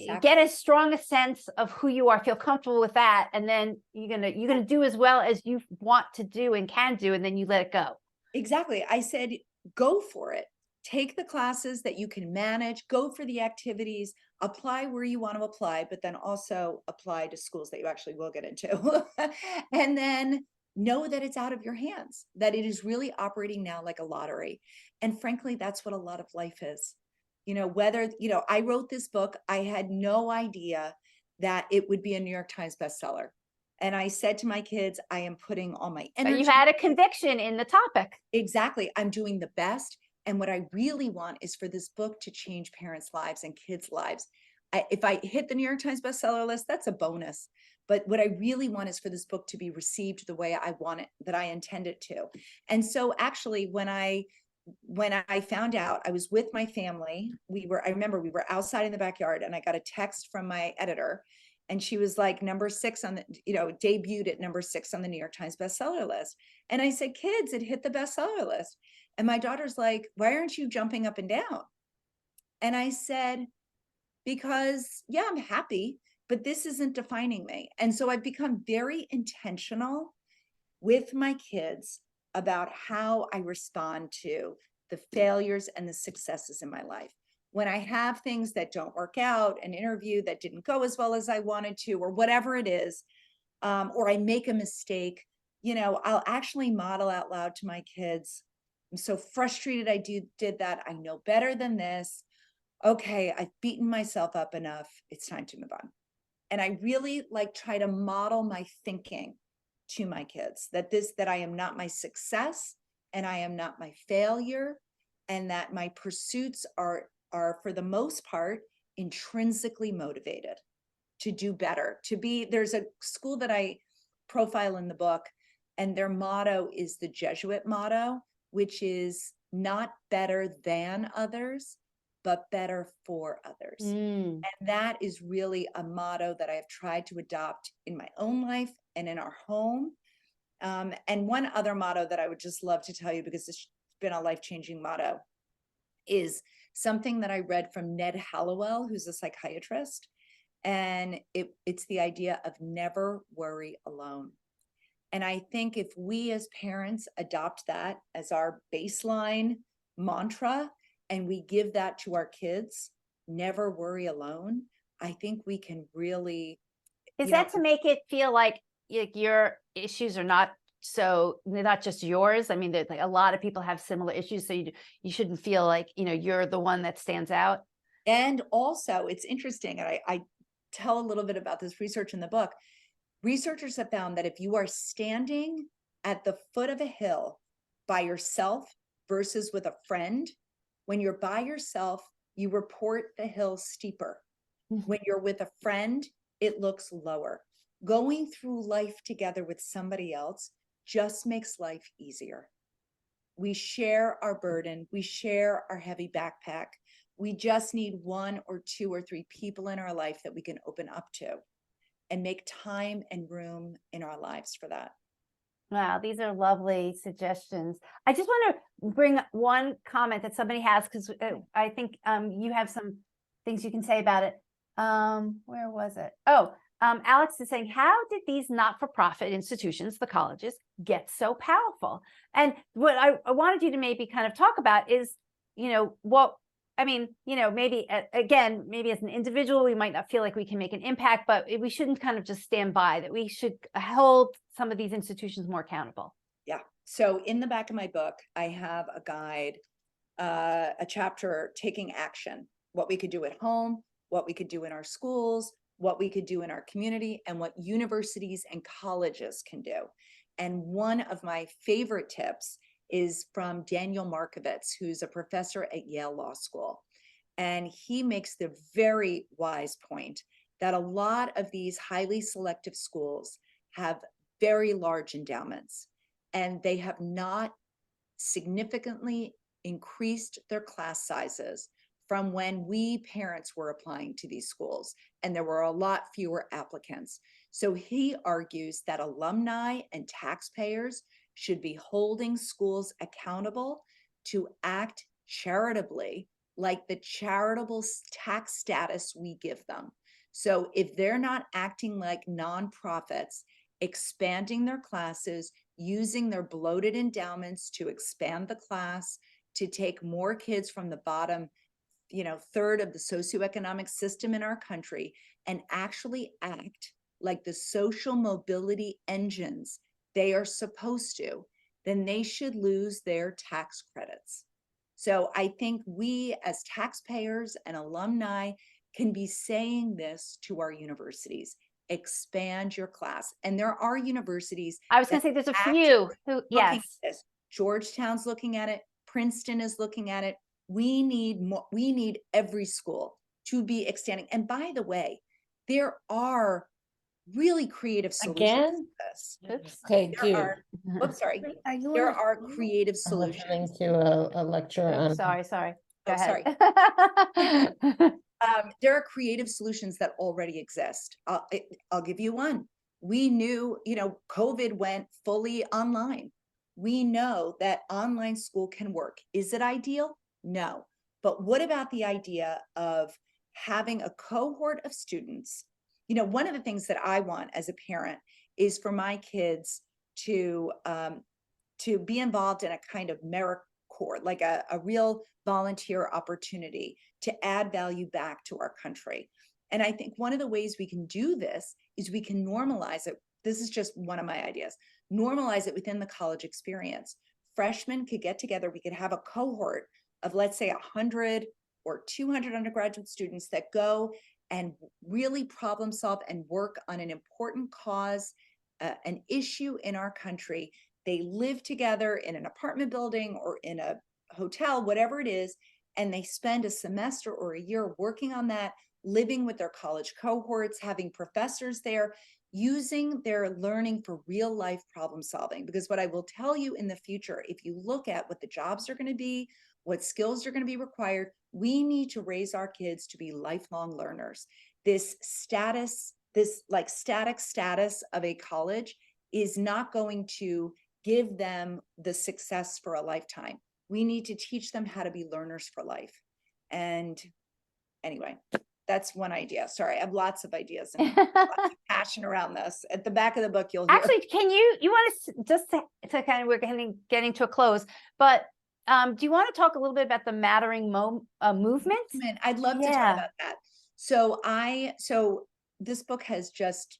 Speaker 2: Exactly.
Speaker 1: get as strong a sense of who you are, feel comfortable with that, and then you're gonna do as well as you want to do and can do, and then you let it go.
Speaker 2: Exactly. I said, go for it. Take the classes that you can manage, go for the activities, apply where you want to apply, but then also apply to schools that you actually will get into. And then know that it's out of your hands, that it is really operating now like a lottery. And frankly, that's what a lot of life is. I wrote this book, I had no idea that it would be a New York Times bestseller. And I said to my kids, I am putting all my energy.
Speaker 1: But you had a conviction in the topic.
Speaker 2: Exactly. I'm doing the best. And what I really want is for this book to change parents' lives and kids' lives. If I hit the New York Times bestseller list, that's a bonus. But what I really want is for this book to be received the way I want it, that I intend it to. And so actually, when I found out, I was with my family. I remember we were outside in the backyard, and I got a text from my editor, and she was like, number 6 on the, debuted at number 6 on the New York Times bestseller list. And I said, kids, it hit the bestseller list. And my daughter's like, why aren't you jumping up and down? And I said, because yeah, I'm happy, but this isn't defining me. And so I've become very intentional with my kids about how I respond to the failures and the successes in my life. When I have things that don't work out, an interview that didn't go as well as I wanted to, or whatever it is, or I make a mistake, I'll actually model out loud to my kids, I'm so frustrated I did that. I know better than this. Okay, I've beaten myself up enough. It's time to move on. And I really try to model my thinking to my kids, that I am not my success and I am not my failure, and that my pursuits are for the most part intrinsically motivated to do better, there's a school that I profile in the book, and their motto is the Jesuit motto, which is not better than others, but better for others. And that is really a motto that I have tried to adopt in my own life and in our home. And one other motto that I would just love to tell you, because it's been a life-changing motto, is something that I read from Ned Hallowell, who's a psychiatrist. And it's the idea of never worry alone. And I think if we as parents adopt that as our baseline mantra, and we give that to our kids, never worry alone, I think we can really.
Speaker 1: Is that to make it feel like your issues are not they're not just yours? I mean, there's a lot of people have similar issues, so you shouldn't feel like, you're the one that stands out.
Speaker 2: And also, it's interesting, and I tell a little bit about this research in the book. Researchers have found that if you are standing at the foot of a hill by yourself versus with a friend, when you're by yourself, you report the hill steeper. When you're with a friend, it looks lower. Going through life together with somebody else just makes life easier. We share our burden. We share our heavy backpack. We just need 1 or 2 or 3 people in our life that we can open up to, and make time and room in our lives for that.
Speaker 1: Wow, these are lovely suggestions. I just want to bring one comment that somebody has, because I think you have some things you can say about it. Where was it? Alex is saying, how did these not-for-profit institutions, the colleges, get so powerful? And what I wanted you to maybe kind of talk about is, maybe again, maybe as an individual, we might not feel like we can make an impact, but we shouldn't kind of just stand by, that we should hold some of these institutions more accountable.
Speaker 2: Yeah. So in the back of my book, I have a guide, a chapter, taking action, what we could do at home, what we could do in our schools, what we could do in our community, and what universities and colleges can do. And one of my favorite tips is from Daniel Markovits, who's a professor at Yale Law School. And he makes the very wise point that a lot of these highly selective schools have very large endowments, and they have not significantly increased their class sizes from when we parents were applying to these schools, and there were a lot fewer applicants. So he argues that alumni and taxpayers should be holding schools accountable to act charitably, like the charitable tax status we give them. So if they're not acting like nonprofits, expanding their classes, using their bloated endowments to expand the class, to take more kids from the bottom, third of the socioeconomic system in our country, and actually act like the social mobility engines they are supposed to, then they should lose their tax credits. So I think we as taxpayers and alumni can be saying this to our universities: expand your class. And there are universities.
Speaker 1: I was going to say there's a few who, yes.
Speaker 2: This. Georgetown's looking at it. Princeton is looking at it. We need more. We need every school to be extending. And by the way, there are really creative solutions to this.
Speaker 1: Oops.
Speaker 3: Okay,
Speaker 2: There
Speaker 3: dude.
Speaker 2: are, oops, sorry.
Speaker 4: Are you
Speaker 2: There
Speaker 4: on a-
Speaker 2: are creative
Speaker 3: I'm listening
Speaker 2: solutions.
Speaker 3: to a lecture on.
Speaker 1: Sorry. Go
Speaker 2: Oh,
Speaker 1: ahead.
Speaker 2: There are creative solutions that already exist. I'll give you one. We knew, COVID went fully online. We know that online school can work. Is it ideal? No. But what about the idea of having a cohort of students? One of the things that I want as a parent is for my kids to be involved in a kind of AmeriCorps, like a real volunteer opportunity to add value back to our country. And I think one of the ways we can do this is we can normalize it. This is just one of my ideas. Normalize it within the college experience. Freshmen could get together. We could have a cohort of, let's say, 100 or 200 undergraduate students that go and really problem solve and work on an important cause, an issue in our country. They live together in an apartment building or in a hotel, whatever it is, and they spend a semester or a year working on that, living with their college cohorts, having professors there, using their learning for real life problem solving. Because what I will tell you in the future, if you look at what the jobs are going to be, what skills are going to be required, we need to raise our kids to be lifelong learners. This status, this like static status of a college is not going to give them the success for a lifetime. We need to teach them how to be learners for life. And anyway, that's one idea. Sorry, I have lots of ideas and lots of passion around this. At the back of the book, you'll hear.
Speaker 1: Actually, can you want to just to kind of, we're getting to a close, but do you want to talk a little bit about the Mattering movement?
Speaker 2: I'd love to talk about that. So this book has just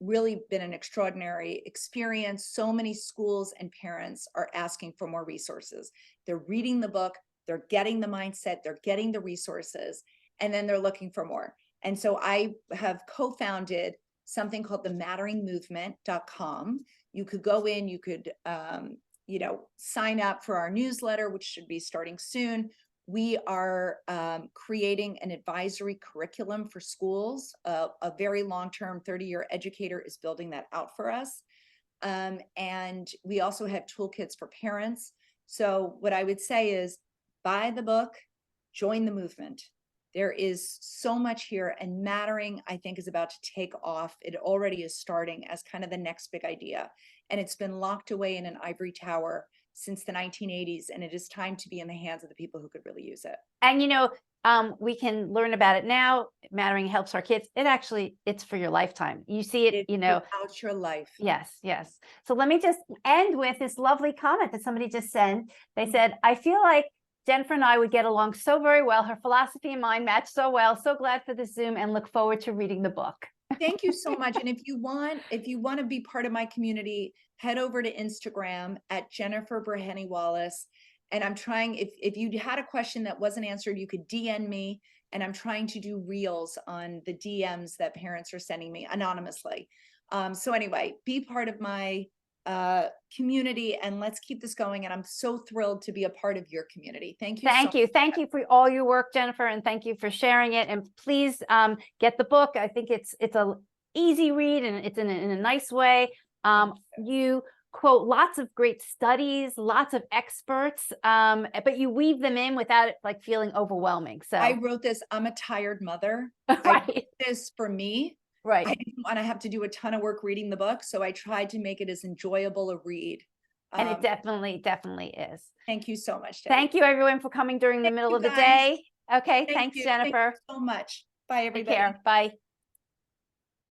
Speaker 2: really been an extraordinary experience. So many schools and parents are asking for more resources. They're reading the book, they're getting the mindset, they're getting the resources, and then they're looking for more. And so I have co-founded something called the matteringmovement.com. You could go in, you could sign up for our newsletter, which should be starting soon. We are creating an advisory curriculum for schools. A very long-term 30-year educator is building that out for us. And we also have toolkits for parents. So what I would say is buy the book, join the movement. There is so much here, and Mattering, I think, is about to take off. It already is starting as kind of the next big idea. And it's been locked away in an ivory tower since the 1980s, and it is time to be in the hands of the people who could really use it.
Speaker 1: And we can learn about it now. Mattering helps our kids. It's for your lifetime. You see it,
Speaker 2: throughout your life.
Speaker 1: Yes. So let me just end with this lovely comment that somebody just sent. They said, I feel like Jennifer and I would get along so very well. Her philosophy and mine match so well. So glad for the Zoom and look forward to reading the book.
Speaker 2: Thank you so much. And if you want to be part of my community, head over to Instagram at Jennifer Wallace. And I'm trying, if you had a question that wasn't answered, you could DM me and I'm trying to do reels on the DMs that parents are sending me anonymously. So anyway, be part of my community, and let's keep this going. And I'm so thrilled to be a part of your community. Thank you.
Speaker 1: Thank you. Thank you for all your work, Jennifer, and thank you for sharing it. And please get the book. I think it's a easy read, and it's in a nice way. You quote lots of great studies, lots of experts, but you weave them in without it like feeling overwhelming. So
Speaker 2: I wrote this. I'm a tired mother. I
Speaker 1: right,
Speaker 2: wrote this for me. I
Speaker 1: right.
Speaker 2: didn't want to have to do a ton of work reading the book, so I tried to make it as enjoyable a read.
Speaker 1: And it definitely is.
Speaker 2: Thank you so much, Debbie.
Speaker 1: Thank you, everyone, for coming during the
Speaker 2: Thank
Speaker 1: middle
Speaker 2: you,
Speaker 1: of the
Speaker 2: guys.
Speaker 1: day. Okay,
Speaker 2: Thank
Speaker 1: thanks,
Speaker 2: you. Thank you
Speaker 1: Jennifer.
Speaker 2: so much. Bye,
Speaker 1: Take
Speaker 2: everybody.
Speaker 1: care. Bye.